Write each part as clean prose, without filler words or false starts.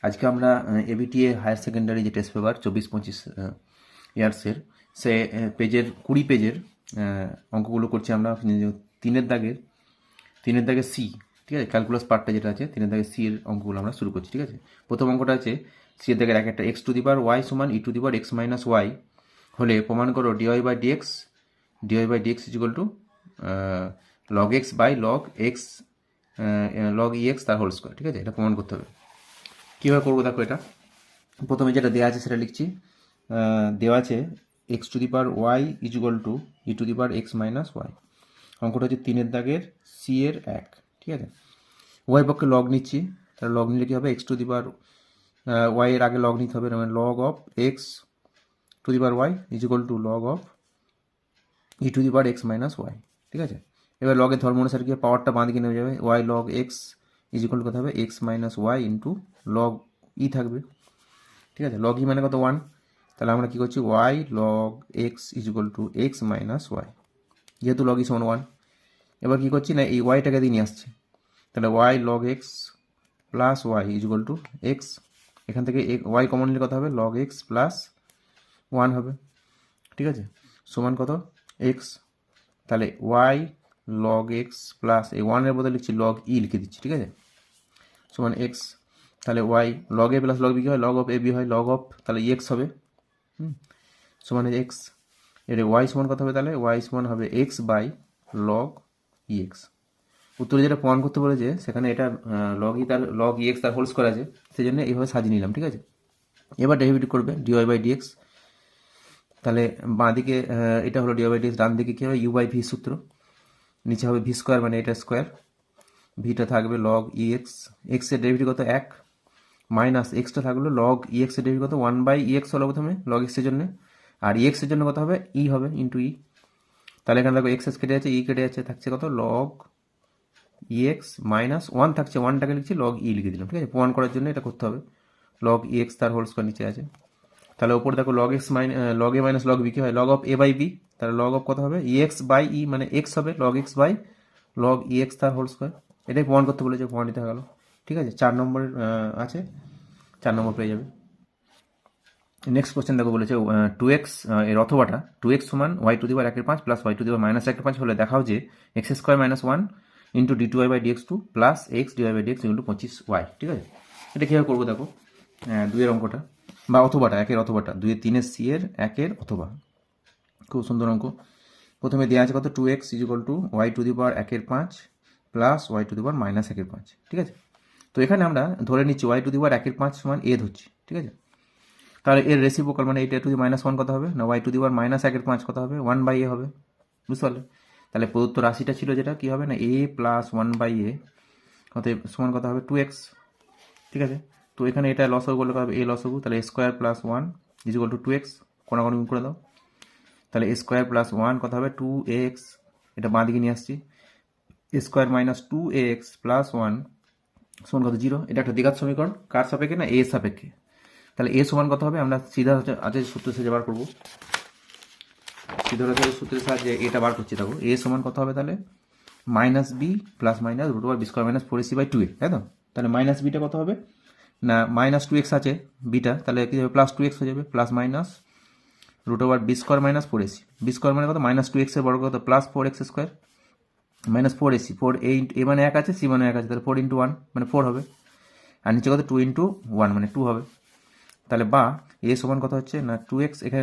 আজকে আমরা ABTA higher secondary যে টেস্ট পেপার 24-25 ইয়ার্সের সে পেজের 20 পেজের অঙ্কগুলো করছি আমরা তিনের দাগের সি, ঠিক আছে, ক্যালকুলাস পার্টটা যেটা আছে তিনের দাগের সি এর অঙ্কগুলো আমরা শুরু করছি, ঠিক আছে। প্রথম অঙ্কটা আছে সি এর দাগের একটা x to the power y সমান e to the power x minus y হলে প্রমাণ করো dy by dx is equal to log x by log e x তার হোল স্কোয়ার, ঠিক আছে। এটা প্রমাণ করতে হবে। কীভাবে করবো দেখো, এটা প্রথমে যেটা দেওয়া আছে সেটা লিখছি। দেওয়া আছে x to the power y is equal to e to the power x minus y. অঙ্কটা হচ্ছে তিনের দাগের সি এর এক, ঠিক আছে। ওয়াই পক্ষে লগ নিচ্ছি, তাহলে লগ নিলে কী হবে, x to the power y এর আগে লগ নিতে হবে, মানে log of x to the power y is equal to log of e to the power x minus y, ঠিক আছে। এবার লগের ধর্ম অনুসারে কি পাওয়ারটা বাঁ দিকে নেমে যাবে, y log x is equal to কত হবে, x minus y into log e থাকবে, ঠিক আছে। লগ ই মানে কত 1, তাহলে আমরা কী করছি y log x is equal to x minus y, যেহেতু লগ ই সমান 1। এবার কী করছি না এই ওয়াইটাকে দিয়ে নিয়ে আসছি, তাহলে y log x plus y is equal to x, এখান থেকে ওয়াই কমন নিলে কত হবে, লগ এক্স প্লাস 1 হবে, ঠিক আছে, সমান কত এক্স। তাহলে ওয়াই লগ এক্স প্লাস এই 1-এর বদলে লিখছি লগ ই লিখে দিচ্ছি, ঠিক আছে, সমান এক্স। তাহলে y log A plus log b কী হয়, লগ অফ এ বি হয়, লগ অফ তাহলে এক্স হবে, সমান এক্স। এর ওয়াই সমান কত হবে, তাহলে ওয়াই সমান হবে x by log e x. উত্তরে যেটা প্রমাণ করতে বলেছে সেখানে এটা লগ ই এক্স তার হোল স্কোয়ার আছে, সেই জন্য এইভাবে সাজিয়ে নিলাম, ঠিক আছে। এবার ডেরিভেটিভ করবে ডিওয়াই বাই ডিএক্স, তাহলে বাঁ দিকে এটা হলো ডিওয়াই বাই ডিএক্স, ডান দিকে কী হবে ইউ বাই ভি সূত্র, নিচে হবে ভি স্কোয়ার মানে এটা স্কোয়ার, ভিটা থাকবে লগ ই এক্স, এক্সের ডেরিভেটিভ কত 1 মাইনাস এক্সটা থাকলো লগ ই এক্সের ডেরিভেটিভ কত 1 বাই ই এক্স হলো প্রথমে লগ এক্সের জন্য, আর ই এক্সের জন্য কত হবে ই হবে ইন্টু ই। তাহলে এখানে দেখো এক্স কেটে যাচ্ছে, ই কেটে যাচ্ছে, থাকছে কত লগ ই এক্স মাইনাস 1 থাকছে, 1টাকে লিখছি লগ ই লিখে দিলাম, ঠিক আছে। প্রমাণ করার জন্য এটা করতে হবে, লগ ই এক্স তার হোল স্কোয়ার নিচে আছে। তাহলে ওপর দেখো লগ এক্স লগ এ মাইনাস লগ বি কী হয়, log of A by b, তাহলে লগ অফ কত হবে ই এক্স বাই ই মানে এক্স হবে, log x by log e x তার হোল স্কোয়ার। এটাই প্রমাণ করতে বলেছে, প্রমাণিত হয়ে গেল, ঠিক আছে। 4 নম্বরের আছে, 4 নম্বর পেয়ে যাবে। নেক্সট কোশ্চেন দেখো বলেছে 2x এর অথবাটা 2x সমান y to the power 1/5 plus y to the power minus 1/5 হলে দেখাও যে x square minus 1 into d two y by d x two plus x d y by d x into 25y, ঠিক আছে। এটা কীভাবে করবো দেখো, 2-এর অঙ্কটা বা অথবাটা 1-এর অথবাটা 2-এর 3-এর সি এর 1-এর অথবা, খুব সুন্দর অঙ্ক। প্রথমে দেওয়া আছে কত 2x is equal to y to the power 1/5 plus y to the power minus 1/5, ঠিক আছে। তো এখানে আমরা ধরে নিচ্ছি ওয়াই টু দি পাওয়ার 1/5 সমান এ ধরছি, ঠিক আছে। তাহলে এর রেসিপ্রোকাল মানে এটা টু দি মাইনাস 1 কত হবে না y to the power minus 1/5 কত হবে 1 বাই এ হবে, বুঝতে পারলে। তাহলে প্রদত্ত রাশিটা ছিল যেটা কী হবে না এ প্লাস 1 বাই এ অতএব সমান কত হবে 2x, ঠিক আছে। তো এখানে এটা লসগু করলে কত হবে এ লসগু, তাহলে a square plus 1 is equal to 2x, কোনাকুনি গুণ করে দাও, তাহলে এ স্কোয়ার প্লাস 1 কত হবে 2x, এটা বাঁ দিকে নিয়ে আসছি, এ স্কোয়ার মাইনাস 2x প্লাস 1 সমান কত 0। এটা একটা দ্বিঘাত সমীকরণ, কার সাপেক্ষে না এ সাপেক্ষে। তাহলে এ সমান কত হবে, আমরা সিধা আছে সূত্রের সাহায্যে বার করবো, সিধা সূত্রের সাহায্যে এটা বার করছি। দেখো এ সমান কত হবে, তাহলে minus b plus minus root over b square minus 4ac by 2a, তাই তো। তাহলে মাইনাস বিটা কত হবে না মাইনাস 2x আছে বিটা, তাহলে কী হবে প্লাস 2x হয়ে যাবে, plus minus root over b square minus 4ac, b square মানে কত মাইনাস 2x এর বর্গ কত plus 4x square minus 4ac, 4 এ মানে 1 আছে, সি মানে 1 আছে, তাহলে 4 ইন্টু 1 মানে 4 হবে, আর নিচে কত 2 ইন্টু 1 মানে 2 হবে। তাহলে বা এ সমান কত হচ্ছে না 2x, এখানে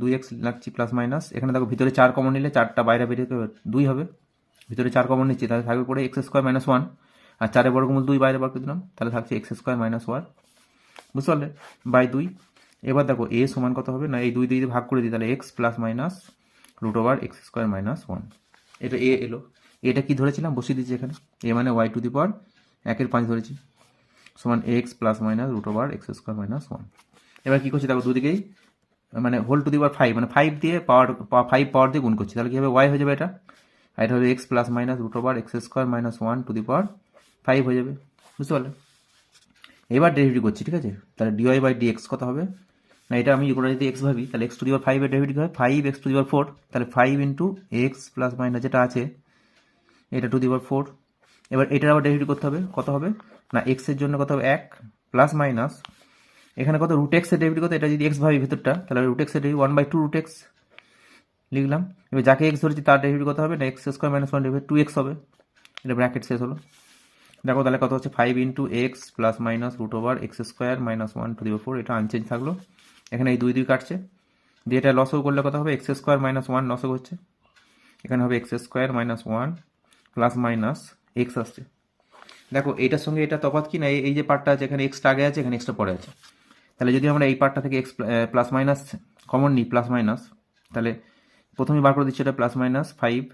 2x লাগছি প্লাস মাইনাস, এখানে দেখো ভিতরে 4 কমন নিলে 4টা বাইরে বেরিয়ে 2 হবে, ভিতরে 4 কমন নিচ্ছি, তাহলে থাকবে পরে এক্স স্কোয়ার মাইনাস 1, আর 4-এর বর্গমূল 2 বাইরে বার করে দিলাম, তাহলে থাকছে এক্স স্কোয়ার মাইনাস 1, বুঝতে পারলে, বাই 2। এবার দেখো এ সমান কত হবে না এই 2 দিয়ে ভাগ করে দিই, তাহলে x plus minus root over x square minus 1, এটা এ এলো। এটা কি ধরেছিলাম বসিয়ে দিচ্ছি এখানে, এ মানে ওয়াই টু দি পাওয়ার 1/5 ধরেছি সমান x plus minus root over x square minus 1। এবার কী করছি দেখো দুদিকেই মানে হোল টু দি পাওয়ার 5 মানে 5 দিয়ে পাওয়ার পাওয়ার দিয়ে গুণ করছি, তাহলে কী হবে ওয়াই হয়ে যাবে এটা, আর এটা হবে x plus minus root over x square minus 1 to the power 5 হয়ে যাবে, বুঝতে পারলে। এবার ডেরিভেটিভ করছি, ঠিক আছে। তাহলে ডিওয়াই বাই ডিএক্স কত হবে না এটা আমি কোনো যদি এক্স ভাবি, তাহলে এক্স টু দি পাওয়ার 5 এর ডেরিভেটিভ হয় 5x টু দি পাওয়ার 4, তাহলে 5 ইন্টু এক্স প্লাস মাইনাস যেটা আছে এটা টু দি পাওয়ার 4। এবার এটার আবার ডেরিভেটিভ করতে হবে, কত হবে না এক্সের জন্য কত হবে 1 প্লাস মাইনাস এখানে কত রুট এক্সের ডেরিভেটিভ কত, এটা যদি এক্স ভাবি ভেতরটা তাহলে রুট এক্সের ডেরিভেটিভ 1/2 রুট এক্স লিখলাম। এবার যাকে এক্স ধরেছি তার ডেরিভেটিভ কত হবে না x square minus 1 derivative 2x হবে। এটা ব্র্যাকেট শেষ হলো। দেখো তাহলে কত হচ্ছে 5 into x plus minus root over x square minus 1/4, এটা আনচেঞ্জ থাকলো। এখানে এই 2 কাটছে দিয়ে এটা লসও করলে কত হবে এক্স স্কোয়ার মাইনাস 1 লসও হচ্ছে, এখানে হবে x square minus 1 plus minus x আসছে। দেখো এইটার সঙ্গে এটা তফাৎ কি না, এই যে পার্টটা আছে এখানে এক্সটা আগে আছে এখানে এক্সটা পরে আছে, তাহলে যদি আমরা এই পার্টটা থেকে এক্স প্লাস মাইনাস কমন নিই প্লাস মাইনাস, তাহলে প্রথমে বার করে দিচ্ছি এটা প্লাস মাইনাস 5,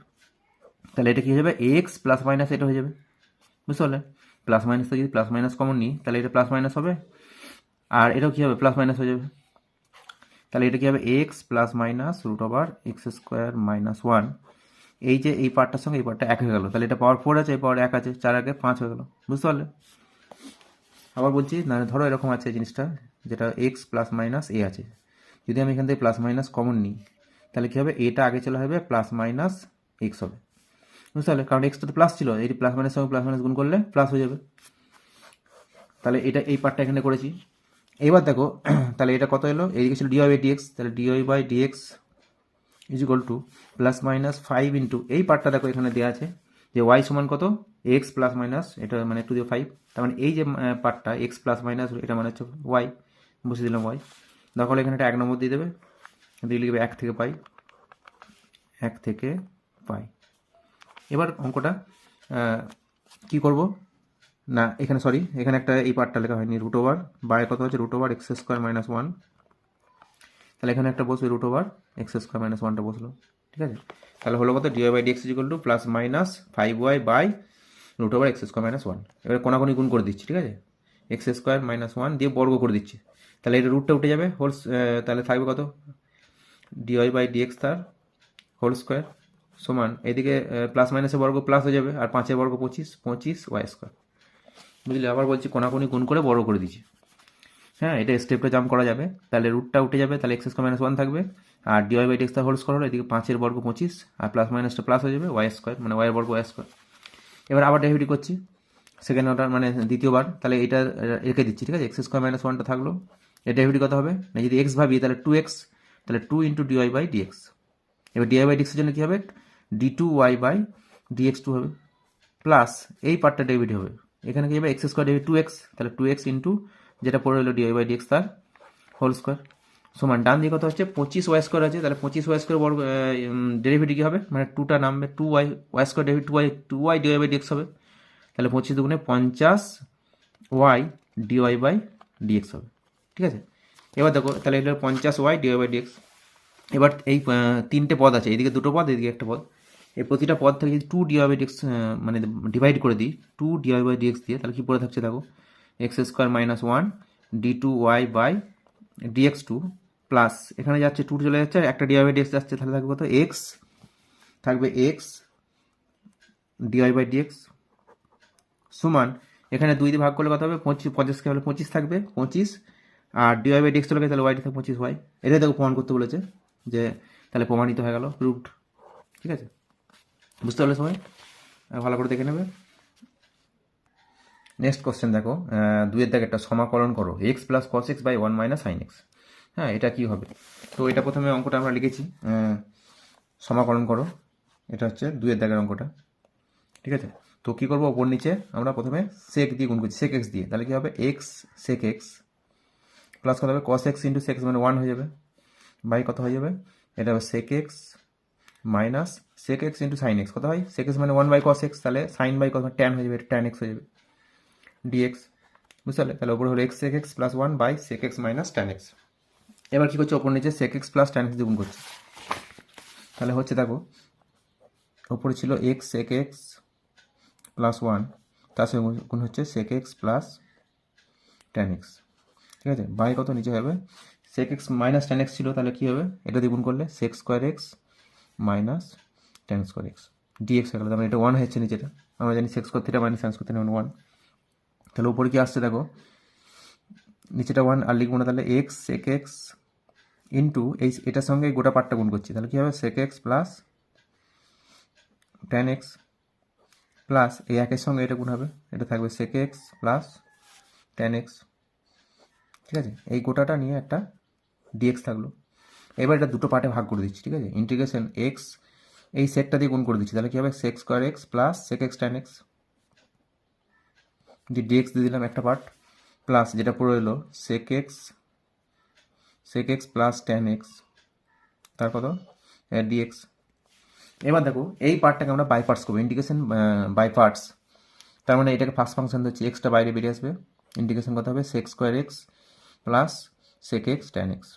তাহলে এটা কি হয়ে যাবে এক্স প্লাস মাইনাস এটা হয়ে যাবে, বুঝতে পারলে? প্লাস মাইনাস যদি প্লাস মাইনাস কমন নিই তাহলে এটা প্লাস মাইনাস হবে আর এটাও কী হবে প্লাস মাইনাস হয়ে যাবে, তাহলে এটা কী হবে x plus minus root over x square minus 1, এই যে এই পার্টটার সঙ্গে এই পার্টটা 1 হয়ে গেল, তাহলে এটা পাওয়ার 4 আছে এই পাওয়ার 1 আছে, 4 আগে 5 হয়ে গেল, বুঝতে পারলে? আবার বলছি না, ধরো এরকম আছে জিনিসটা যেটা এক্স প্লাস মাইনাস এ আছে, যদি আমি এখান থেকে প্লাস মাইনাস কমন নিই তাহলে কী হবে এটা আগে চলে হবে প্লাস মাইনাস এক্স হবে, বুঝতে পারলে? কারণ এক্সটা তো প্লাস ছিল, এই প্লাস মাইনাস সঙ্গে প্লাস মাইনাস গুণ করলে প্লাস হয়ে যাবে, তাহলে এটা এই পার্টটা এখানে করেছি। এবার দেখো তাহলে এটা কত এলো, এইদিকে ছিল ডিওয়াই বাই ডিএক্স, তাহলে d y by dx is equal to plus minus 5 into এই পার্টটা দেখো এখানে দেওয়া আছে যে ওয়াই সমান কত এক্স প্লাস মাইনাস এটা মানে 2/5, তার মানে এই যে পার্টটা এক্স প্লাস মাইনাস এটা মানে হচ্ছে ওয়াই, বসে দিলাম ওয়াই। দেখো এখানে একটা 1 নম্বর দিয়ে দেবে, দিয়ে লিখবে 1 থেকে পাই, 1 থেকে পাই। এবার অঙ্কটা কি করব না, এখানে সরি এখানে একটা এই পার্টটা লেখা হয়নি, রুট ওভার বাই কত হচ্ছে root over x square minus 1, তাহলে এখানে একটা বসবে root over x square minus 1টা বসলো, ঠিক আছে? তাহলে হলো কত dy by dx equal to plus minus 5y by root over x square minus 1, এবার কোনাকুনি গুণ করে দিচ্ছি, ঠিক আছে? এক্স স্কোয়ার মাইনাস 1 দিয়ে বর্গ করে দিচ্ছি, তাহলে এটা রুটটা উঠে যাবে হোল, তাহলে থাকবে কত ডিওয়াই বাই ডিএক্স তার হোল স্কোয়ার সমান এদিকে প্লাস মাইনাসের বর্গ প্লাস হয়ে যাবে আর 5 বর্গ 25 ওয়াই স্কোয়ার, বুঝলে? আবার বলছি কোনাকুনি গুণ করে বড় করে দিচ্ছি, হ্যাঁ এটা স্টেপটা জাম্প করা যাবে, তাহলে রুটটা উঠে যাবে, তাহলে এক্স স্কোয়ার মাইনাস 1 থাকবে আর ডিওয়াই বাই ডিএক্স তার হোল স্কোয়ার হলো, এদিকে 5 বর্গ 25 আর প্লাস মাইনাসটা প্লাস হয়ে যাবে ওয়াই স্কোয়ার মানে ওয়াই বর্গ ওয়াই স্কোয়ার। এবার আবার ডেরিভেটিভ করছি সেকেন্ড অর্ডার মানে দ্বিতীয়বার, তাহলে এটা রেখে দিচ্ছি, ঠিক আছে? এক্স স্কোয়ার মাইনাস 1টা থাকলো, এর ডেরিভেটিভ কত হবে না যদি এক্স ভাবি তাহলে 2x, তাহলে 2 ইন্টু ডিওয়াই বাই ডিএক্স, এবার ডিওয়াই বাই ডিএক্সের জন্য কী হবে d2y বাই dx2 হবে, প্লাস এই পার্টটা ডেরিভেটিভ হবে, এখানে কী হবে এক্স স্কোয়ার ডেরিভেটিভ 2x, তাহলে 2x ইন্টু যেটা পড়ে হলো ডিওয়াই বাই ডিএক্স তার হোল স্কোয়ার সমান ডান দিকে কত হচ্ছে 25 ওয়াই স্কোয়ার আছে, তাহলে 25 ওয়াই স্কোয়ার বর্গ ডেরিভেটিভ কী হবে মানে 2টা নামবে 2y y square derivative 2y d y by d x হবে, তাহলে 25 দুগুণে 50y ডিওয়াই বাই ডিএক্স হবে, ঠিক আছে? এবার দেখো তাহলে এটা 50y ডিওয়াই বাই ডিএক্স, এবার এই 3টে পদ আছে, এইদিকে 2টো পদ এদিকে একটা পদ, এই প্রতিটা পদ থেকে যদি 2 ডিওয়াই বাই ডিএক্স মানে ডিভাইড করে দিই 2 ডিওয়াই বাই ডিএক্স দিয়ে, তাহলে কি পড়ে থাকছে দেখো x square minus 1 d2y by dx2 plus এখানে যাচ্ছে 2 চলে যাচ্ছে আর একটা ডিওয়াই বাই ডিএক্স যাচ্ছে, তাহলে থাকবে কত এক্স, থাকবে এক্স ডিওয়াই বাই ডিএক্স সমান এখানে 2 দিয়ে ভাগ করলে কত হবে 50 কে হলে 25 থাকবে 25 আর ডিওয়াই বাই ডিএক্স চলে গেছে তাহলে ওয়াইটা থাকবে 25y, এটাই দেখো প্রমাণ করতে বলেছে যে তাহলে প্রমাণিত হয়ে গেল প্রুভড, ঠিক আছে? বুঝতে পারলে সবাই? ভালো করে দেখে নেবে। নেক্সট কোশ্চেন দেখো 2-এর দাগে একটা সমাকলন করো x plus cos x by 1 minus sine x, হ্যাঁ এটা কি হবে? তো এটা প্রথমে অঙ্কটা আমরা লিখেছি সমাকলন করো, এটা হচ্ছে 2-এর দাগের অঙ্কটা, ঠিক আছে? তো কী করবো ওপর নিচে আমরা প্রথমে সেক দিয়ে গুণ করছি সেক এক্স দিয়ে, তাহলে কী হবে এক্স সেক এক্স প্লাস কত হবে কস এক্স ইন্টু সেক্স মানে 1 হয়ে যাবে বাই কত হয়ে যাবে এটা হবে sec x minus sec x into sine x, কত হয় সেক এক্স মানে 1 বাই কস এক্স, তাহলে সাইন বাই কস ট্যান হয়ে যাবে ট্যান এক্স হয়ে যাবে ডিএক্স, বুঝতে পারলে? তাহলে ওপরে হলো x sec x plus 1 by sec x minus tan x. এবার কী করছে ওপর নিচে sec x plus tan x দিয়ে গুণ করছে, তাহলে হচ্ছে দেখো ওপরে ছিল এক্স সেক এক্স প্লাস 1 তার সঙ্গে গুণ হচ্ছে sec x plus tan x, ঠিক আছে? বাই কত নিচে হবে sec x minus tan x ছিল, তাহলে কী হবে এটা দিয়ে গুণ করলে sec square x minus tan square x d x হয়ে গেল, তার মানে এটা 1 হচ্ছে নিচেটা, আমরা জানি sec square theta minus sine square theta মানে 1, তাহলে উপরে কি আসছে দেখো নিচেটা 1 আর লিখবো না, তাহলে এক্স সেক এক্স ইন্টু এই এটার সঙ্গে গোটা পার্টটা গুণ করছি, তাহলে কী হবে sec x plus tan x plus এই একের সঙ্গে এটা গুণ হবে, এটা থাকবে sec x plus tan x ঠিক আছে, এই গোটাটা নিয়ে একটা ডিএক্স থাকলো। এবার এটা দুটো পার্টে ভাগ করে দিচ্ছি, ঠিক আছে, ইন্টিগ্রেশন এক্স এই সেকটা দিয়ে গুণ করে দিচ্ছি, তাহলে কী হবে sec square x plus sec x tan x, দিয়ে ডিএক্স দিয়ে দিলাম একটা পার্ট, প্লাস যেটা পড়ে এলো sec x plus tan x, তার কত ডিএক্স। এবার দেখো এই পার্টটাকে আমরা বাই পার্টস করবো, ইন্টিগ্রেশন বাই পার্টস, তার মানে এটাকে ফার্স্ট ফাংশন হচ্ছে এক্সটা বাইরে বেরিয়ে আসবে, ইন্টিগ্রেশন কত হবে sec square x plus sec x tan x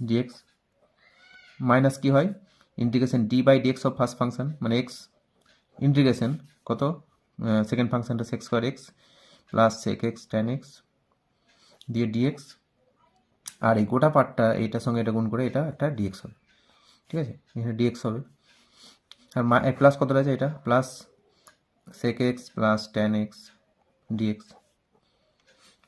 dx, minus কী হয় integration d by dx of first function মানে এক্স, ইন্টিগ্রেশন কত সেকেন্ড ফাংশনটা sec square x plus sec x tan x দিয়ে ডিএক্স, আর এই গোটা পার্টটা এইটার সঙ্গে এটা গুণ করে এটা একটা ডিএক্স হবে, ঠিক আছে, এখানে ডিএক্স হবে। আর প্লাস কতটা আছে এটা plus sec x plus tan x d x,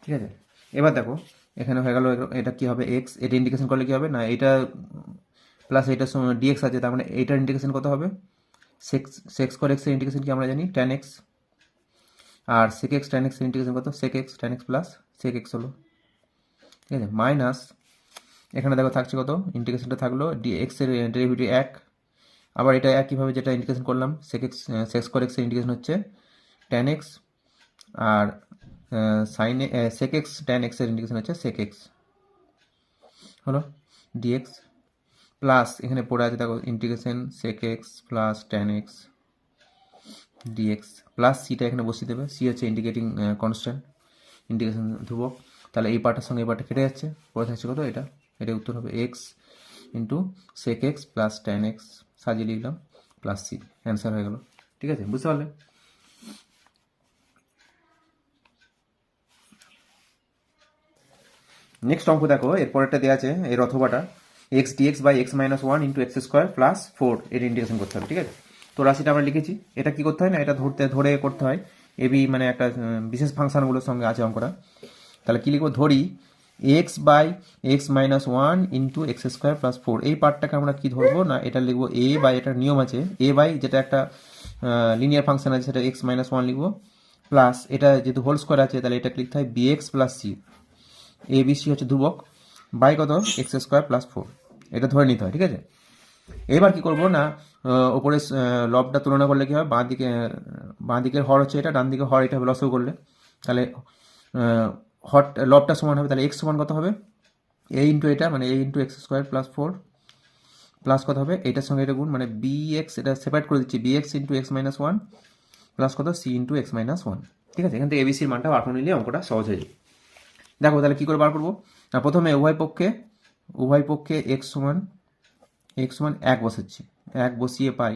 ঠিক আছে। এবার দেখো এখানে হয়ে গেল, এটা কি হবে এক্স, এটা ইন্ডিকেশন করলে কি হবে না এটা প্লাস এইটার সঙ্গে ডিএক্স আছে, তার মানে এইটার ইন্ডিকেশন কত হবে সেক্স স্কোয়ার এক্সের ইন্ডিকেশন কি আমরা জানি ট্যান এক্স, আর সেক এক্স ট্যান এক্সের ইন্ডিকেশন কত sec x tan x plus sec x হলো, ঠিক আছে, মাইনাস এখানে দেখো থাকছে কত ইন্টিগ্রেশনটা থাকলো ডিএক্সের ডেরিভেটিভ 1, আবার এটা একইভাবে যেটা ইন্টিগ্রেশন করলাম সেক স্কোয়ার এক্সের ইন্টিগ্রেশন হচ্ছে ট্যান এক্স, আর সাইন সেক এক্স ট্যান এক্সের ইন্টিগ্রেশন হচ্ছে সেক এক্স হলো ডিএক্স, প্লাস এখানে পড়ে আছে দেখো integration sec x plus tan x d x, plus সিটা এখানে বসিয়ে দেবে, সি হচ্ছে ইন্ডিকেটিং কনস্ট্যান্ট, ইন্টিগ্রেশন ধ্রুবক, তাহলে এই পার্টের সঙ্গে এই পার্টটা কেটে যাচ্ছে, পরে থাকছে কত এটা, এটা উত্তর হবে x into sec x plus tan x সাজিয়ে লিখলাম প্লাস সি, অ্যান্সার হয়ে গেল, ঠিক আছে, বুঝতে পারলে। নেক্সট অঙ্ক দেখো এরপরেরটা দেওয়া আছে এর অথবাটা x dx by x minus one into x square plus four এর ইন্টিগ্রেশন করতে হবে, ঠিক আছে। তো রাশিটা আমরা লিখেছি, এটা কি করতে হয় না এটা ধরে করতে হয়, এবি মানে একটা বিশেষ ফাংশনগুলোর সঙ্গে আছে অঙ্কটা, তাহলে কী লিখবো ধরি x by x minus one into x square plus four, এই পার্টটাকে আমরা কি ধরবো না এটা লিখবো এ বাই, এটার নিয়ম আছে এ বাই যেটা একটা লিনিয়ার ফাংশন আছে সেটা এক্স মাইনাস ওয়ান লিখবো, প্লাস এটা যেহেতু হোল স্কোয়ার আছে তাহলে এটা লিখতে হয় B x plus C, A B C হচ্ছে ধ্রুবক, বাই কত এক্স স্কোয়ার প্লাস ফোর, এটা ধরে নিতে হয়, ঠিক আছে। এবার কি করবো না ওপরে লবটা তুলনা করলে কি হয় বাঁ দিকের হর হচ্ছে এটা, ডান দিকের হর এটা হবে লসও করলে, তাহলে লবটা সমান হবে, তাহলে এক্স সমান কত হবে এ ইন্টু এটা মানে a into x square plus four, plus কত হবে এটার সঙ্গে এটা গুণ মানে বি এক্স, এটা সেপারেট করে দিচ্ছি B x into x minus one plus কত C into x minus one, ঠিক আছে। এখান থেকে এবিসির মানটা বার করে নিলে অঙ্কটা সহজ হয়ে যায়। দেখো তাহলে কী করে বার করবো না প্রথমে উভয় পক্ষে এক্স সমান এক বসাচ্ছি, এক বসিয়ে পাই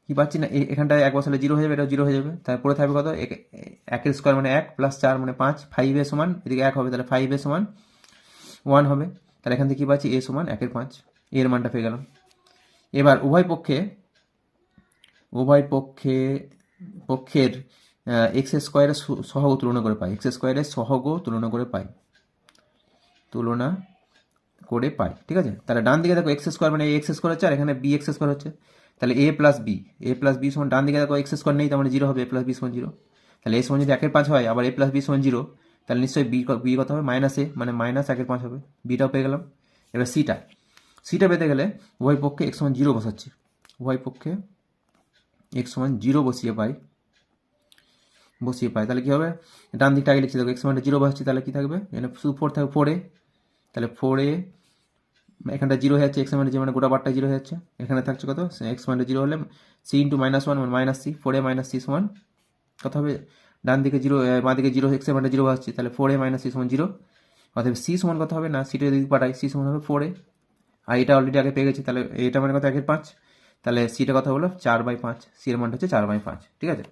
কি পাচ্ছি না এখানটায় এক বসালে জিরো হয়ে যাবে, এটাও জিরো হয়ে যাবে, তারপরে থাকবে কত একের স্কোয়ার মানে এক প্লাস চার মানে পাঁচ, ফাইভের সমান এদিকে এক হবে তাহলে ফাইভের সমান ওয়ান হবে, তাহলে এখান থেকে কী পাচ্ছি এ সমান একের পাঁচ, এর মানটা পেয়ে গেলাম। এবার উভয় পক্ষের এক্স স্কোয়ারের সহগ তুলনা করে পাই, এক্স স্কোয়ারের সহগ তুলনা করে পাই, ঠিক আছে। তাহলে ডান দিকে দেখো এক্স স্কোয়ার মানে এক্স স্কোয়ার হচ্ছে আর এখানে বি এক্স স্কোয়ার হচ্ছে, তাহলে এ প্লাস বি সমান ডান দিকে দেখো এক্স স্কোয়ার নেই তার মানে জিরো হবে, এ প্লাস বি সমান জিরো, তাহলে এ সমান যদি একের পাঁচ হয় আবার এ প্লাস বি সমান জিরো, তাহলে নিশ্চয়ই বি কত হবে মাইনাস এ মানে মাইনাস একের পাঁচ হবে, বিটাও পেয়ে গেলাম। এবার সিটা পেতে গেলে উভয় পক্ষে এক্স সমান জিরো বসাচ্ছি, উভয় পক্ষে এক্স সমান জিরো বসিয়ে পাই, তাহলে কী হবে ডান দিকটা আগে লিখছি দেখো এক্স সমানটা জিরো বসাচ্ছি, তাহলে কী থাকবে এখানে শুধু ফোর থাকবে ফোরে, তাহলে ফোরে এখানটা জিরো হয়ে যাচ্ছে এক্স মানে যে মানে গোটা বারটা জিরো হয়ে যাচ্ছে, এখানে থাকছে কত এক্স মানে জিরো হলে সি ইন্টু মাইনাস ওয়ান মানে মাইনাস সি, ফোরে মাইনাস সি সমান কত হবে ডান দিকে জিরো বাঁ দিকে জিরো এক্স মানে জিরো আসছে, তাহলে ফোরে মাইনাস সি সমান জিরো, অর্থাৎ সি সমান কত হবে না সিটা যদি পাঠাই সি সমান হবে ফোরে, আর এটা অলরেডি আগে পেয়ে গেছি তাহলে এটা মানে কত একের পাঁচ, তাহলে সিটা কথা হলো 4/5, সি এর মানটা হচ্ছে 4/5, ঠিক আছে।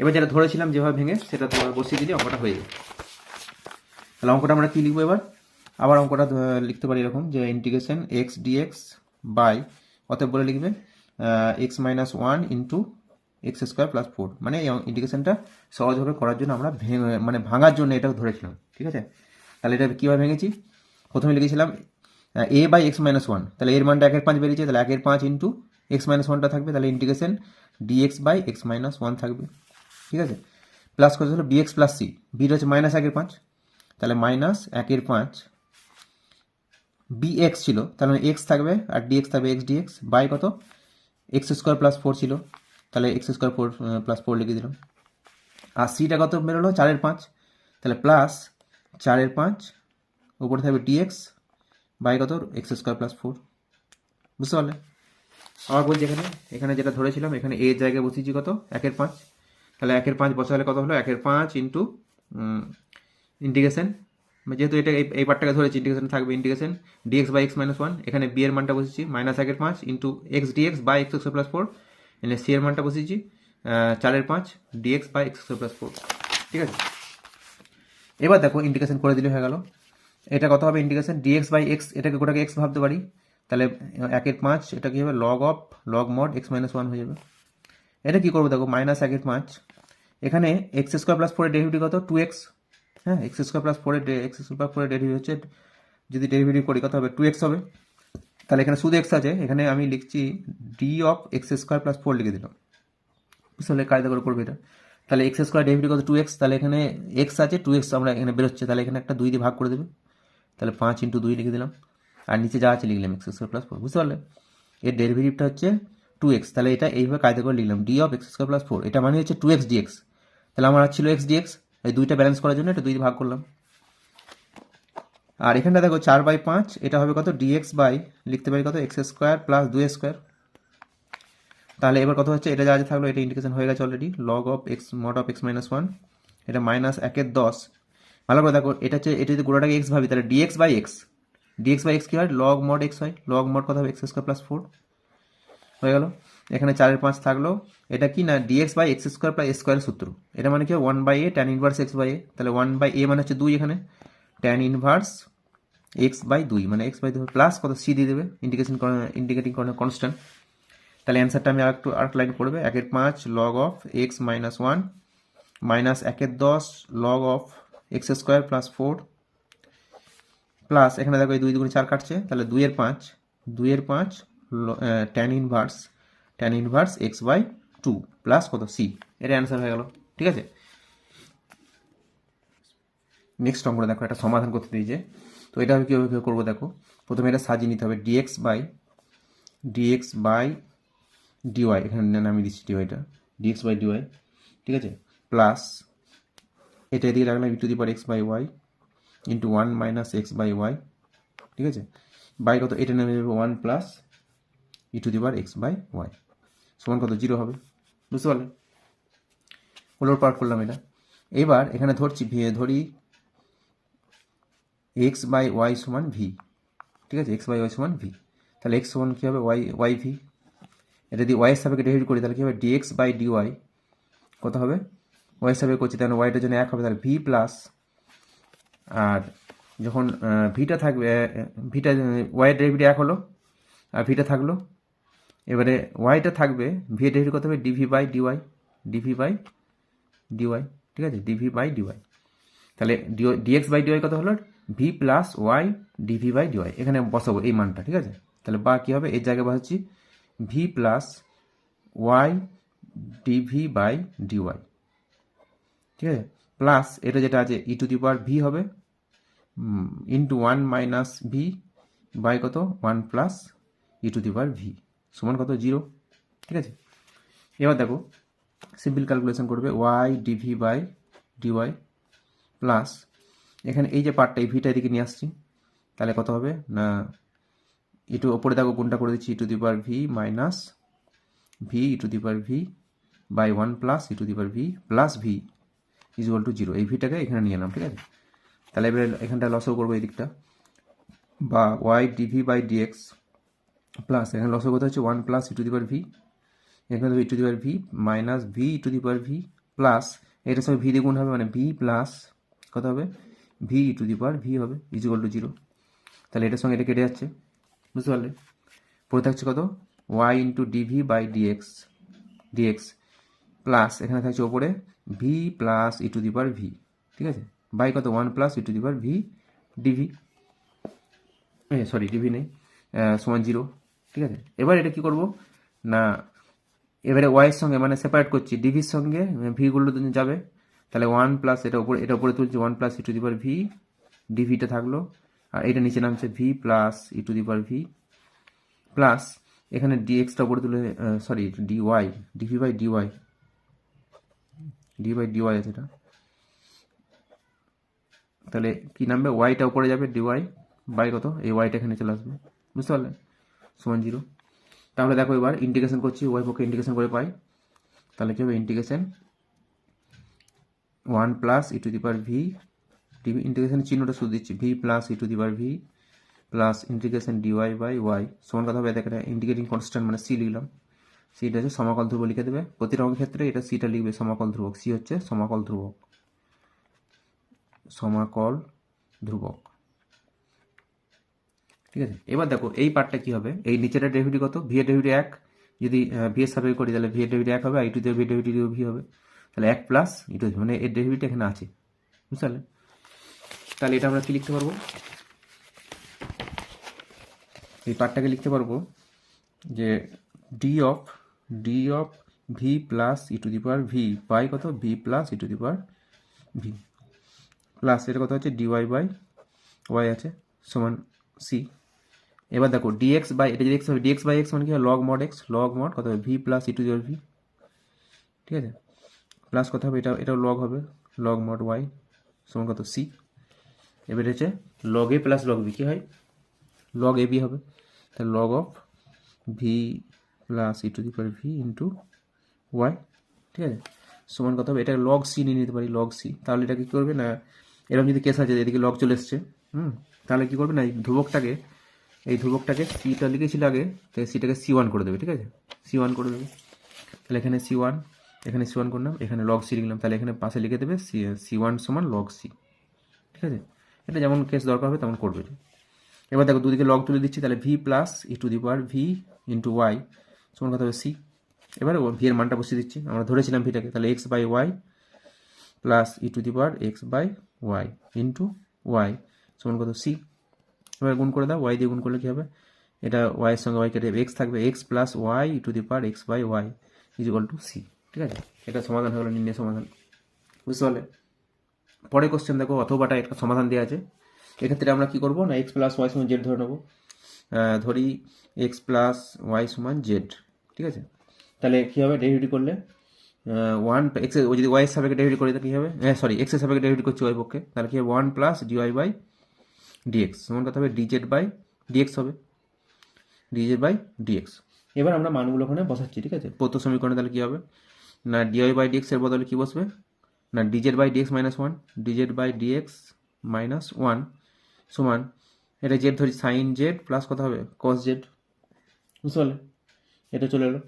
এবার যেটা ধরেছিলাম যেভাবে ভেঙে সেটা তোমার বসিয়ে দিলে অঙ্কটা হয়ে যাবে। তাহলে অঙ্কটা আমরা কী লিখবো এবার, আবার অঙ্কটা লিখতে পারি এরকম যে ইন্টিগ্রেশন এক্স ডিএক্স বাই অতএব বলে লিখবে x minus one into x square plus four, মানে এই ইন্টিগ্রেশনটা সহজভাবে করার জন্য আমরা ভাঙার জন্য এটা ধরেছিলাম, ঠিক আছে। তাহলে এটা কীভাবে ভেঙেছি প্রথমে লিখেছিলাম এ বাই এক্স মাইনাস ওয়ান, তাহলে এর মানটা একের পাঁচ বেরিয়েছে, তাহলে একের পাঁচ ইন্টু এক্স মাইনাস ওয়ানটা থাকবে, তাহলে integration d x by x minus one থাকবে, ঠিক আছে, প্লাস কত হলো বিএক্স প্লাস সি, বিটা হচ্ছে মাইনাস একের পাঁচ, তাহলে মাইনাস 1/5 bx ছিল, তাহলে x থাকবে আর dx থাকবে x dx বাই কত x² + 4 ছিল, তাহলে x² + 4 লিখে দিলাম। আর সিটা কত বেরোলো 4/5, তাহলে প্লাস 4/5 উপরে থাকবে dx বাই কত x² + 4। বুঝতে পারলে? আবার বলছি এখানে যেটা ধরেছিলাম, এখানে a এর জায়গায় বসিয়েছি কত 1/5, তাহলে 1/5 বসালে কত হলো 1/5 ইন্টু ইন্টিগ্রেশন, যেহেতু এটা এই পার্টটাকে ধরেছি ইন্টিগ্রেশন থাকবে ইন্টিগ্রেশন dx বাই x - 1, এখানে b এর মানটা বসেছি -1/5 into x dx by x² + 4, এখানে c এর মানটা বসেছি 4/5 dx বাই x² + 4। ঠিক আছে, এবার দেখো ইন্টিগ্রেশন করে দিলে হয়ে গেল। এটা কত হবে ইন্টিগ্রেশন dx বাই x, এটাকে গোটাকে x ভাবতে পারি, তাহলে 1/5 এটা কি হবে লগ মড x - 1 হয়ে যাবে। এটা কি করবো দেখো -1/5, এখানে x² + 4 এর ডেরিভেটিভ কত 2x, হ্যাঁ x² + 4 এর ডেরিভেটিভ হচ্ছে, যদি ডেরিভেটিভ করি কত হবে 2x হবে। তাহলে এখানে শুধু x আছে, এখানে আমি লিখছি d অফ x² + 4 লিখে দিলাম। বুঝতে কায়দা করে করবে এটা। তাহলে x² ডেরিভেটিভ কত 2x, তাহলে এখানে x আছে 2x আমরা এখানে বেরোচ্ছে, তাহলে এখানে একটা 2 দিয়ে ভাগ করে দেবে, তাহলে 5 × 2 লিখে দিলাম, আর নিচে যা আছে লিখলাম x² + 4। বুঝতে পারলে? এর ডেরিভেটিভটা হচ্ছে 2x, তাহলে এটা এইভাবে কায়দা করে লিখলাম d অফ x² + 4, এটা মানে হচ্ছে 2x dx। তাহলে আমার ছিল x dx, এই দুইটা ব্যালেন্স করার জন্য এটা 2 দিয়ে ভাগ করলাম। আর এখানটা দেখো 4/5, এটা হবে কত dx বাই লিখতে পারি কত x² + 2x²। তাহলে এবার কত হচ্ছে, এটা যা যা থাকলো এটা ইন্টিগ্রেশন হয়ে গেছে already, log of x mod of x - 1, এটা -1/10। ভালো করে দেখো, এটা হচ্ছে, এটা যদি গোটাটাকে x ভাবি তাহলে dx বাই x কি হয় লগ মড x হয়, লগ মড কত হবে x² + 4 হয়ে গেল। এখানে 4/5 থাকলো, এটা কি না dx বাই x² + a স্কোয়ারের সূত্র, এটা মানে কি 1/a tan ইনভার্স x/a, তাহলে 1/a মানে হচ্ছে 2, এখানে tan ইনভার্স x/2 মানে x/2 প্লাস কত c দিয়ে দেবে ইন্টিগ্রেটিং কনস্ট্যান্ট। তাহলে অ্যান্সারটা আমি আরেকটু লাইন পড়বে 1/5 log of x - 1 minus 1/10 log of x² + 4 plus এখানে দেখো এই 2 × 4 কাটছে, তাহলে 2/5 tan ইনভার্স x/2 প্লাস কত c, এর অ্যান্সার হয়ে গেল। ঠিক আছে, নেক্সট অঙ্কটা দেখো, এটা সমাধান করতে দিয়েছে, তো এটা কীভাবে করবো দেখো। প্রথমে এটা সাজিয়ে নিতে হবে dx বাই dy, এখানে নামিয়ে দিচ্ছি ডিওয়াইটা dx বাই dy। ঠিক আছে, প্লাস এটা এদিকে রাখলাম e⁻x/y ইন্টু 1 - x/y। ঠিক আছে, বাই কত এটা নেমে যাবে 1 প্লাস e⁻x/y সমান কত 0 হবে। বুঝতে পারলে? ওলোর পার করলাম এটা। এবার এখানে ধরি x/y সমান v। ঠিক আছে, x/y সমান v, তাহলে x সমান কী হবে y v। এটা যদি y এর সাপেক্ষে ডেরিভেটিভ করি তাহলে কী হবে dx বাই dy কত হবে, y এর সাপেক্ষে করছি তাহলে yটার জন্য 1 হবে, তাহলে v প্লাস, আর যখন ভিটা থাকবে ভিটা y এর ডেরিভেটিভ 1 হলো আর ভিটা থাকলো, এবারে yটা থাকবে v এর ডেরিভেটিভ কত হবে dv বাই dy। ঠিক আছে, dv বাই dy, তাহলে dx বাই dy কত হলো v plus y dv by dy, এখানে বসাবো এই মানটা। ঠিক আছে, তাহলে বা কী হবে এর জায়গায় বসাচ্ছি v plus y dv by dy। ঠিক আছে, প্লাস এটা যেটা আছে e⁻v হবে ইন্টু 1 মাইনাস ভি বাই কত 1 প্লাস e⁻v সমান কত 0। ঠিক আছে, এবার দেখো সিম্পল ক্যালকুলেশন করবে y dv by dy plus এখানে এই যে পার্টটা এই ভিটা এদিকে নিয়ে আসছি, তাহলে কত হবে না একটু ওপরে দেখো গুণটা করে দিচ্ছি e⁻v minus V e⁻v by 1 plus e⁻v plus v equal to 0। এই ভিটাকে এখানে নিয়ে এলাম। ঠিক আছে, তাহলে এবার এখানটা লসও করবো এই দিকটা, বা y dv by dx plus এখানে লসও করতে হচ্ছে 1 প্লাস e⁻v, এখানে e⁻v minus v e⁻v plus এটার সঙ্গে ভি দিয়ে গুণ হবে মানে v প্লাস কত হবে v e⁻v হবে ইকুয়াল টু 0। তাহলে এটার সঙ্গে এটা কেটে যাচ্ছে। বুঝতে পারলে? পড়ে থাকছে কত y into dv by dx plus এখানে থাকছে ওপরে v প্লাস e⁻v। ঠিক আছে, বাই কত 1 plus e⁻v dv, sorry DV নেই, সমান 0। ঠিক আছে, এবার এটা কি করব না এবারে y এর সঙ্গে মানে সেপারেট করছি ডিভির সঙ্গে ভিগুলো যাবে, তাহলে 1 প্লাস এটা উপরে তুলছি 1 প্লাস e⁻v ডিভিটা থাকলো, আর এটা নিচে নামছে V plus E to the power V plus এখানে ডিএক্সটা উপরে তুলে sorry DY DV by DY D by DY আছে এটা, তাহলে কি নামবে ওয়াইটা উপরে যাবে ডিওয়াই বাই কত এই ওয়াইটা এখানে চলে আসবে, বুঝতে পারলে, সমান 0। তাহলে দেখো এবার ইন্টিগ্রেশন করছি, ওয়াই পক্ষে ইন্টিগ্রেশন করে পাই, তাহলে কি হবে integration 1 plus E to the power V DV ইন্টিগ্রেশনের চিহ্নটা শুধু দিচ্ছি V plus E to the power V plus integration DY by Y সমান কথা হবে এখানে ইন্টিগ্রেটিং কনস্ট্যান্ট মানে সি লিখলাম, সিটা হচ্ছে সমাকল ধ্রুবক লিখে দেবে, প্রতিটা অঙ্কের ক্ষেত্রে এটা সিটা লিখবে সমাকল ধ্রুবক, সি হচ্ছে সমাকল ধ্রুবক, সমাকল ধ্রুবক, ঠিক আছে। এবার দেখো এই পার্টটা কি হবে, এই নিচেটা ডেরিভেটিভ কত ভি এর ডেরিভেটিভ 1, যদি ভি এর সাপেক্ষে করি তাহলে ভি এর ডেরিভেটিভ 1 হবে, আই টু দি ভি এর ডেরিভেটিভ ভি হবে, তাহলে 1 প্লাস ই টু মানে এর ডেরিভেটিভ এখানে আছে, বুঝতে পারলে। তাহলে এটা আমরা কি লিখতে পারবো, এই পার্টটাকে লিখতে পারবো যে d of V plus E to the power v by কত v plus E to the power V plus এটা কত হচ্ছে ডিওয়াই বাই ওয়াই আছে সমান সি। এবার দেখো ডিএক্স বাই এটা যদি এক্স হবে ডিএক্স বাই এক্স মানে কি হয় log mod x, log mod কত হবে V plus E to the power V, ঠিক আছে, প্লাস কত হবে এটাও লগ হবে লগ মড ওয়াই সমান কত সি। এবার হচ্ছে log A plus log B কি হয় লগ এ বি হবে, তাহলে log of V plus E to the power V into Y, ঠিক আছে, সমান কত হবে এটা লগ সি নিয়ে নিতে পারি লগ সি, তাহলে এটা কী করবে না এরকম যদি কেস আছে এদিকে লগ চলে এসছে তাহলে কী করবে না এই ধ্রুবকটাকে সিটা লিখেছিল আগে, তাই সিটাকে C1 করে দেবে, ঠিক আছে, C1 করে দেবে, তাহলে এখানে C1 এখানে C1 করলাম, এখানে লগ সি লিখলাম, তাহলে এখানে পাশে লিখে দেবে C1 সমান লগ সি, ঠিক আছে, এটা যেমন কেস দরকার হবে তেমন করবে। এবার দেখো দুদিকে লগ তুলে দিচ্ছি, তাহলে V plus E to the power V into Y সমান কত হবে সি। এবার ভি এর মানটা বসিয়ে দিচ্ছি, আমরা ধরেছিলাম ভিটাকে, তাহলে X by Y plus E to the power X by Y into Y সমান কত সি। এবার গুণ করে দাও, ওয়াই দিয়ে গুণ করলে কী হবে এটা ওয়াইয়ের সঙ্গে ওয়াই কেটে এক্স থাকবে, X plus Y E to the power X by Y is equal to C, ঠিক আছে, এটা সমাধান হয়ে গেল নির্ণয় সমাধান, বুঝতে পারলে। পরে কোশ্চেন দেখো অথবাটা একটা সমাধান দেওয়া আছে, এক্ষেত্রে আমরা কি করবো না এক্স প্লাস ওয়াই সমান জেড ধরে নেবো, ধরি এক্স প্লাস ওয়াই সমান জেড, ঠিক আছে, তাহলে কী হবে ডেরিভেটিভ করলে 1 এক্স ও যদি ওয়াইয়ের সাপেক্ষে ডেরিভেটিভ করি তাহলে কী হবে সরি এক্সের সাপেক্ষে ডেরিভেটিভ করছি ওয়াই পক্ষে, তাহলে কী হবে 1 প্লাস ডিওয়াই বাই ডিএক্স সমান কথা হবে ডিজেড বাই ডিএক্স হবে, ডিজেড বাই ডিএক্স। এবার আমরা মানগুলো ওখানে বসাচ্ছি, ঠিক আছে, প্রথম সমীকরণে তাহলে কী হবে না ডিওয়াই বাই ডিএক্স এর বদলে কী বসবে না DZ by DX minus 1, DZ by DX minus 1 সমান এটা জেড ধরি সাইন জেড প্লাস কত হবে কস জেড, বুঝতে পারলে, এটা চলে এলো।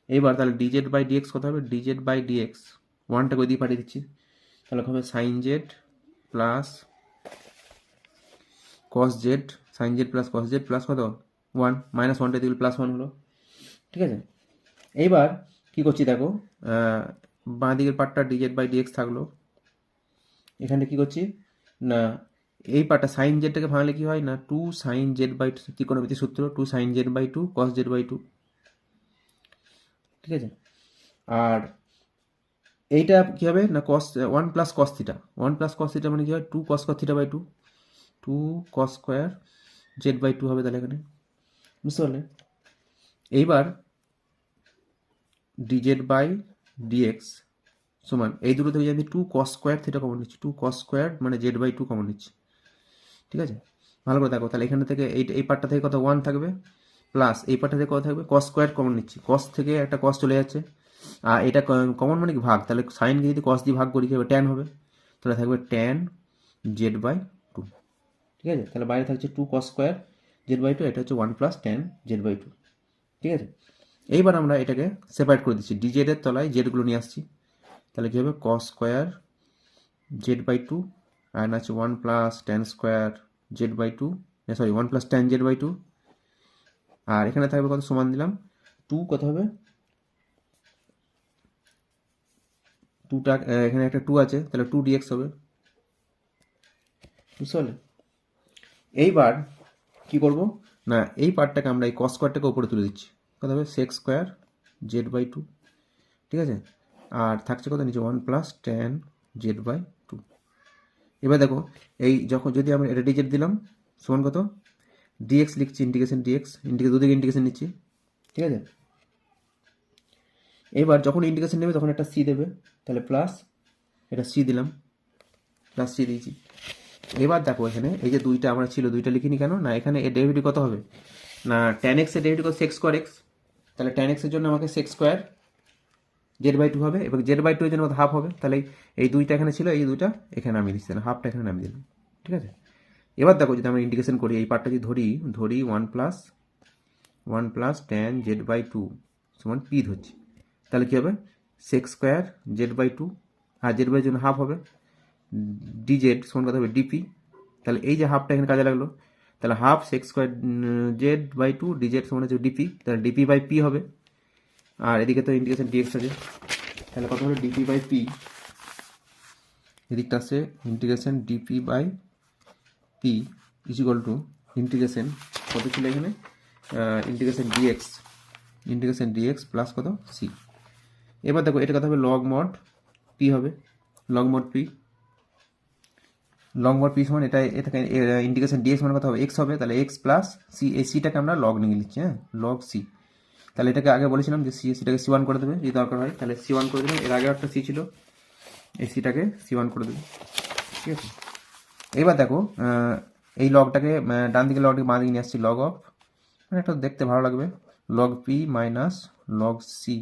এইবার তাহলে ডিজেড বাই ডিএক্স কত হবে ডিজেড বাই ডিএক্স ওয়ানটাকে ওই দিকে পাঠিয়ে দিচ্ছি, তাহলে হবে sine Z plus cos Z, sine Z plus cos Z plus কত 1 মাইনাস 1টা দিকে প্লাস 1 হলো, ঠিক আছে। এইবার কী করছি দেখো বাঁ দিকের পার্টটা ডিজেড বাই ডিএক্স থাকলো, এখানে কী করছি না এই পার্টটা সাইন জেডটাকে ভাঙলে কী হয় না 2 সাইন জেড বাই ত্রিকোণমিতির সূত্র 2 sine Z by 2 cos Z by 2, ঠিক আছে। আর এইটা কী হবে না কস 1 প্লাস কস থিটা 1 প্লাস কস থিটা মানে কী হয় 2 cos square theta by 2 2 cos square Z by 2 হবে তাহলে এখানে, বুঝতে পারলে। এইবার ডিজেড বাই ডিএক্স সমান এই দুটো থেকে আমি 2 কস স্কোয়ার থিটা কমন নিচ্ছি 2 কস স্কোয়ার মানে জেড বাই 2 কমন নিচ্ছি, ঠিক আছে, ভালো করে দেখো তাহলে এখানে থেকে এই পার্টটা থেকে কত 1 থাকবে প্লাস এই পার্টটা থেকে কত থাকবে কস স্কোয়ার কমন নিচ্ছি, কস থেকে একটা কস চলে যাচ্ছে আর এটা কমন মানে কি ভাগ, তাহলে সাইনকে যদি কস দিয়ে ভাগ করি কী হবে ট্যান হবে, তাহলে থাকবে ট্যান জেড বাই 2, ঠিক আছে, তাহলে বাইরে থাকছে 2 কস স্কোয়ার জেড বাই 2, এটা হচ্ছে 1 প্লাস ট্যান জেড বাই 2, ঠিক আছে। এইবার আমরা এটাকে সেপারেট করে দিচ্ছি, ডিজেডের তলায় জেডগুলো নিয়ে আসছি, তাহলে কী হবে কস স্কোয়ার জেড বাই 2 আর আছে 1 plus tan square Z by 2 sorry 1 plus tan Z by 2, আর এখানে থাকবে কত সমান দিলাম 2 কত হবে 2টা এখানে একটা 2 আছে তাহলে 2 ডিএক্স হবে, বুঝতে পারলে। এইবার কী করব না এই পার্টটাকে আমরা এই কস স্কোয়ারটাকে উপরে তুলে দিচ্ছি, কত হবে সেক্স স্কোয়ার জেড বাই 2, ঠিক আছে, আর থাকছে কত নিচে 1 প্লাস ট্যান জেড বাই 2, এবার দেখো এই যখন যদি আমরা এটা ডিজেট দিলাম সমান কত, ডিএক্স লিখছি, ইন্টিগ্রেশন ডিএক্স, দুদিকে ইন্টিগ্রেশন নিচ্ছি, ঠিক আছে। এবার যখন ইন্টিগ্রেশন নেবে তখন একটা সি দেবে, তাহলে প্লাস এটা সি দিলাম, প্লাস সি দিয়েছি। এবার দেখো এখানে এই যে দুইটা আমরা ছিল, দুইটা লিখিনি কেন না, এখানে এর ডেরিভেটিভ কত হবে না, ট্যান এক্স এর ডেরিভেটিভ কত, সেক্স স্কোয়ার এক্স, তাহলে ট্যান এক্সের জন্য আমাকে সেক্স স্কোয়ার Z/2 হবে, এবং Z/2 এর জন্য হাফ হবে, তাহলে এই দুইটা এখানে ছিল, এই দুইটা এখানে নামিয়ে দিচ্ছি, হাফটা এখানে নামিয়ে দিলাম, ঠিক আছে। এবার দেখো যদি আমরা ইন্টিগ্রেশন করি, এই পার্টটা যদি ধরি 1 প্লাস ট্যান Z/2 সমান পি ধরছি, তাহলে কী হবে, সেক্স স্কোয়ার Z/2, আর Z/2 এর জন্য হাফ হবে, ডিজেড সমান কত হবে ডিপি, তাহলে এই যে হাফটা এখানে কাজে লাগলো, তাহলে half sex square Z/2 DZ সমান হচ্ছে ডিপি, তাহলে ডিপি বাই পি হবে, আর এদিকে তো ইন্টিগ্রেশন ডিএক্স আছে, তাহলে কত হলো ডিপি বাই পি, এদিকটা আছে integration DP by P is equal to integration কত ছিল এখানে, ইন্টিগ্রেশন ডিএক্স প্লাস কত সি। এবার দেখো এটা কথা হবে লগ মড পি হবে, লগ মড পি সমান এটা থেকে ইন্টিগ্রেশন ডিএক্স মানে কত হবে এক্স হবে, তাহলে এক্স প্লাস সি, এই সিটাকে আমরা লগ নিয়ে নিচ্ছি, হ্যাঁ লগ সি, তাহলে এটাকে আগে বলেছিলাম যে সিটাকে সি ওয়ান করে দেবে যদি দরকার হয়, তাহলে সি ওয়ান করে দিলাম, এর আগে একটা সি ছিল, এই সিটাকে সি ওয়ান করে দেবে, ঠিক আছে। এবার দেখো এই লগটাকে ডান দিকে লগটাকে বাঁ দিকে নিয়ে আসছি, লগ অফ, মানে একটা দেখতে ভালো লাগবে, log P minus log C,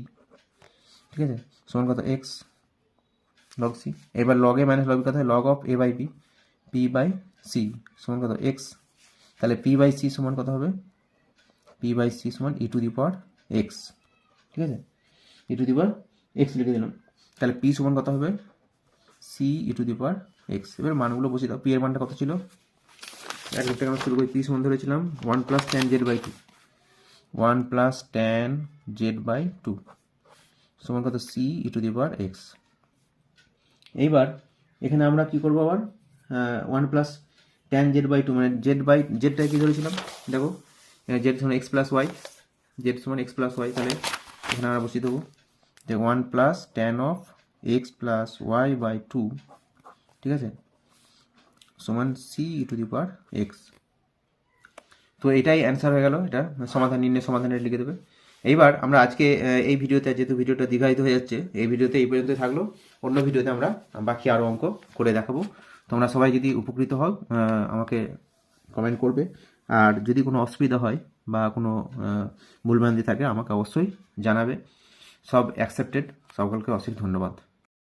ঠিক আছে, সমান কত এক্স লগ সি। এবার লগ এ মাইনাস লগ বি কথা হয় log of A by B, P by C সমান কত এক্স, তাহলে পি বাই সি সমান কত হবে, পি বাই সি সমান e to the power x, ঠিক আছে, ই টু দি পাওয়ার এক্স লিখে দিলাম, তাহলে পি সমান কত হবে C E to the power X. এবার মানগুলো বসিয়ে দাও, পি এর মানটা কত ছিল, এক থেকে আমরা শুরু করি, পি সমান ধরেছিলাম 1 plus tan Z/2, 1 plus tan Z/2 সমান কত C E to the power X. এইবার এখানে আমরা কি করবো আবার, 1 প্লাস ট্যান Z/2 মানে জেডটা কি ধরেছিলাম, দেখো জেড সমান এক্স প্লাস ওয়াই, জেড সমান এক্স প্লাস ওয়াই, তাহলে এখানে আমরা বসিয়ে দেবো যে 1 plus tan of X plus Y by 2, ঠিক আছে, সমান C E to the power X. তো এটাই অ্যান্সার হয়ে গেল, এটা সমাধান নির্ণয় সমাধানের লিখে দেবে। এইবার আমরা আজকে এই ভিডিওতে, যেহেতু ভিডিওটা দীর্ঘায়িত হয়ে যাচ্ছে, এই ভিডিওতে এই পর্যন্ত থাকলো, অন্য ভিডিওতে আমরা বাকি আরও অঙ্ক করে দেখাবো। তোমরা সবাই যদি উপকৃত হও আমাকে কমেন্ট করবে, আর যদি কোনো অসুবিধা হয় বা কোনো ভুলভ্রান্তি থাকে আমাকে অবশ্যই জানাবে। সব অ্যাকসেপ্টেড, সকলকে অশেষ ধন্যবাদ।